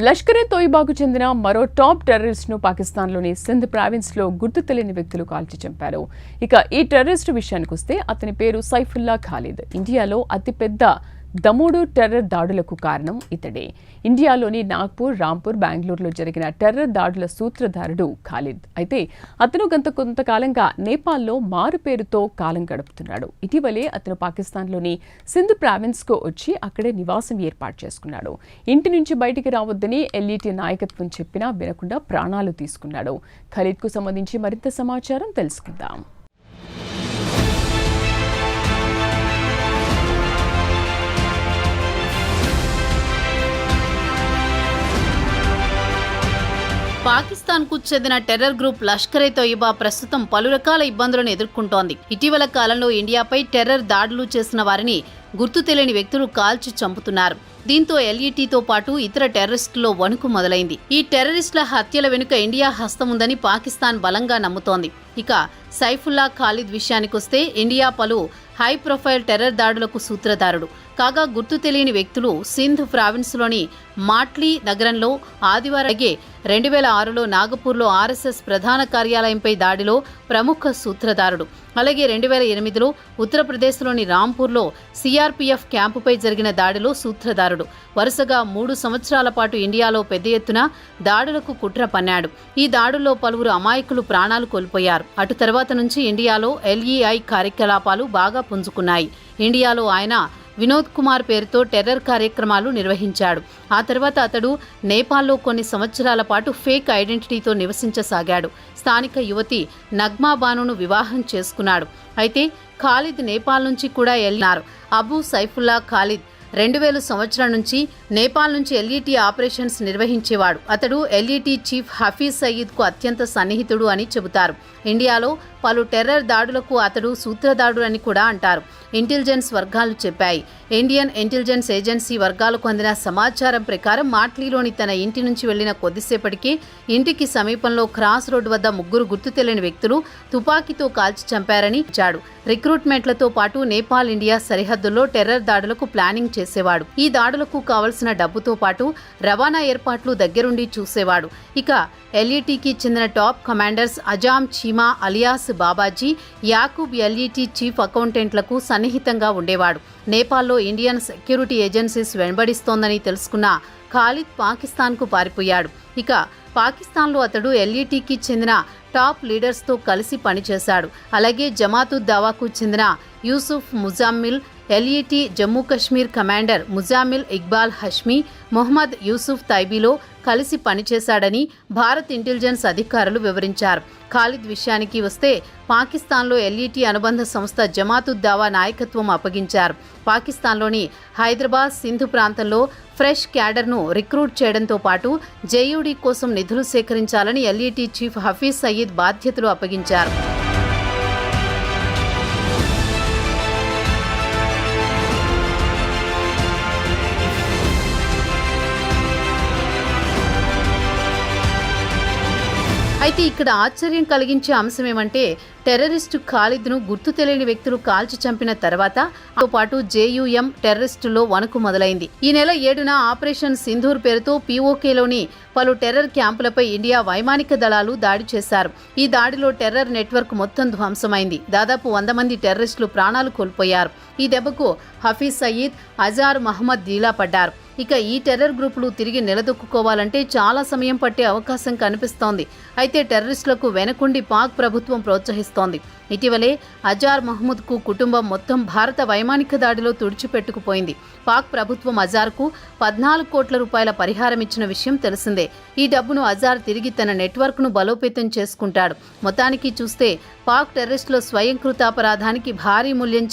లష్కరే తోయిబాకు చెందిన మరో టాప్ టెర్రరిస్ట్ను పాకిస్తాన్లోని సింధ్ ప్రావిన్స్లో గుర్తు తెలియని వ్యక్తులు కాల్చి చంపారు. ఇక ఈ టెర్రరిస్టు విషయానికొస్తే అతని పేరు సైఫుల్లా ఖాలిద్. ఇండియాలో అతిపెద్ద దమోడు టెర్రర్ దాడులకు కారణం ఇతడే. ఇండియాలోని నాగ్పూర్, రాంపూర్, బెంగళూరులో జరిగిన టెర్రర్ దాడుల సూత్రధారుడు ఖాలిద్. అయితే అతను కొంతకాలంగా నేపాల్లో మారు పేరుతో కాలం గడుపుతున్నాడు. ఇటీవలే అతను పాకిస్తాన్లోని సింధ్ ప్రావిన్స్కు వచ్చి అక్కడే నివాసం ఏర్పాటు చేసుకున్నాడు. ఇంటి నుంచి బయటికి రావద్దని ఎల్ఈటీ నాయకత్వం చెప్పినా వినకుండా ప్రాణాలు తీసుకున్నాడు. ఖాలిద్కు సంబంధించి మరింత సమాచారం తెలుసుకుందాం. పాకిస్తాన్కు చెందిన టెర్రర్ గ్రూప్ లష్కరే తోయిబా ప్రస్తుతం పలు రకాల ఇబ్బందులను ఎదుర్కొంటోంది. ఇటీవల కాలంలో ఇండియాపై టెర్రర్ దాడులు చేసిన వారిని గుర్తు తెలియని వ్యక్తులు కాల్చి చంపుతున్నారు. దీంతో ఎల్ఈటీతో పాటు ఇతర టెర్రరిస్టుల్లో వణుకు మొదలైంది. ఈ టెర్రరిస్టుల హత్యల వెనుక ఇండియా హస్తం ఉందని పాకిస్తాన్ బలంగా నమ్ముతోంది. ఇక సైఫుల్లా ఖాలిద్ విషయానికొస్తే ఇండియా పలు హై ప్రొఫైల్ టెర్రర్ దాడులకు సూత్రధారుడు. కాగా గుర్తు తెలియని వ్యక్తులు సింధ్ ప్రావిన్స్లోని మాట్లీ నగరంలో ఆదివారం 2006లో నాగపూర్లో ఆర్ఎస్ఎస్ ప్రధాన కార్యాలయంపై దాడిలో ప్రముఖ సూత్రధారుడు. అలాగే 2008లో ఉత్తరప్రదేశ్లోని రాంపూర్లో సిఆర్పీఎఫ్ క్యాంపుపై జరిగిన దాడిలో సూత్రధారుడు. వరుసగా 3 సంవత్సరాల పాటు ఇండియాలో పెద్ద ఎత్తున దాడులకు కుట్ర పన్నాడు. ఈ దాడుల్లో పలువురు అమాయకులు ప్రాణాలు కోల్పోయారు. అటు తర్వాత నుంచి ఇండియాలో ఎల్ఈఐ కార్యకలాపాలు బాగా పుంజుకున్నాయి. ఇండియాలో ఆయన వినోద్ కుమార్ పేరుతో టెర్రర్ కార్యక్రమాలు నిర్వహించాడు. ఆ తర్వాత అతడు నేపాల్లో కొన్ని సంవత్సరాల పాటు ఫేక్ ఐడెంటిటీతో నివసించసాగాడు. స్థానిక యువతి నగ్మా బానును వివాహం చేసుకున్నాడు. అయితే ఖాలిద్ నేపాల్ నుంచి కూడా వెళ్ళినారు. అబూ సైఫుల్లా ఖాలిద్ 2000 సంవత్సరం నుంచి నేపాల్ నుంచి ఎల్ఈటీ ఆపరేషన్స్ నిర్వహించేవాడు. అతడు ఎల్ఈటీ చీఫ్ హఫీజ్ సయీద్కు అత్యంత సన్నిహితుడు అని చెబుతారు. ఇండియాలో పలు టెర్రర్ దాడులకు అతడు సూత్రధారుడు అని కూడా అంటారు. ఇంటెలిజెన్స్ వర్గాలు చెప్పాయి. ఇండియన్ ఇంటెలిజెన్స్ ఏజెన్సీ వర్గాలకు అందిన సమాచారం ప్రకారం మాట్లీలోని తన ఇంటి నుంచి వెళ్లిన కొద్దిసేపటికి ఇంటికి సమీపంలో క్రాస్ రోడ్డు వద్ద 3 గుర్తు తెలియని వ్యక్తులు తుపాకీతో కాల్చి చంపారని ఇచ్చాడు. రిక్రూట్మెంట్లతో పాటు నేపాల్ ఇండియా సరిహద్దుల్లో టెర్రర్ దాడులకు ప్లానింగ్ చేసేవాడు. ఈ దాడులకు కావలసిన డబ్బుతో పాటు రవాణా ఏర్పాట్లు దగ్గరుండి చూసేవాడు. ఇక ఎల్ఈటీకి చెందిన top commanders Azam Cheema alias Babaji Yakub LET chief అకౌంటెంట్లకు సన్నిహితంగా ఉండేవాడు. నేపాల్లో ఇండియన్ సెక్యూరిటీ ఏజెన్సీస్ వెంబడిస్తోందని తెలుసుకున్న ఖాలిద్ పాకిస్తాన్కు పారిపోయాడు. ఇక పాకిస్తాన్లో అతడు ఎల్ఈటీకి చెందిన టాప్ లీడర్స్తో కలిసి పనిచేశాడు. అలాగే జమాతుద్ దావాకు చెందిన యూసుఫ్ ముజామ్మిల్, ఎల్ఈటీ జమ్మూ కశ్మీర్ కమాండర్ ముజామిల్ ఇక్బాల్ హష్మీ, మొహమ్మద్ యూసుఫ్ తైబీలో కలిసి పనిచేశాడని భారత్ ఇంటెలిజెన్స్ అధికారులు వివరించారు. ఖాలిద్ విషయానికి వస్తే పాకిస్తాన్లో ఎల్ఈటీ అనుబంధ సంస్థ జమాతుద్ దావా నాయకత్వం అప్పగించారు. పాకిస్తాన్లోని హైదరాబాద్, సింధు ప్రాంతంలో ఫ్రెష్ క్యాడర్ను రిక్రూట్ చేయడంతో పాటు జేయూడీ కోసం నిధులు సేకరించాలని ఎల్ఈటీ చీఫ్ హఫీజ్ సయీద్ బాధ్యతలు అప్పగించారు. అయితే ఇక్కడ ఆశ్చర్యం కలిగించే అంశం ఏమంటే టెర్రరిస్టు ఖాలిద్ను గుర్తు తెలియని వ్యక్తులు కాల్చి చంపిన తర్వాత తో పాటు జేయూఎం టెర్రరిస్టులో వణుకు మొదలైంది. ఈ నెల 7న ఆపరేషన్ సింధూర్ పేరుతో పీఓకేలోని పలు టెర్రర్ క్యాంపులపై ఇండియా వైమానిక దళాలు దాడి చేశారు. ఈ దాడిలో టెర్రర్ నెట్వర్క్ మొత్తం ధ్వంసమైంది. దాదాపు 100 మంది టెర్రరిస్టులు ప్రాణాలు కోల్పోయారు. ఈ దెబ్బకు హఫీజ్ సయీద్, అజార్ మహమ్మద్ దీలా పడ్డారు. ఇక ఈ టెర్రర్ గ్రూపులు తిరిగి నిలదొక్కుకోవాలంటే చాలా సమయం పట్టే అవకాశం కనిపిస్తోంది. అయితే టెర్రరిస్టులకు వెనకుండి పాక్ ప్రభుత్వం ప్రోత్సహిస్తోంది. ఇటీవలే అజార్ మహ్మూద్కు కుటుంబం మొత్తం భారత వైమానిక దాడిలో తుడిచిపెట్టుకుపోయింది. పాక్ ప్రభుత్వం అజార్కు 14 కోట్ల రూపాయల పరిహారం ఇచ్చిన విషయం తెలిసిందే. ఈ డబ్బును అజార్ తిరిగి తన నెట్వర్క్ను బలోపేతం చేసుకుంటాడు. మొత్తానికి చూస్తే పాక్ టెర్రరిస్టుల స్వయంకృతాపరాధానికి భారీ మూల్యం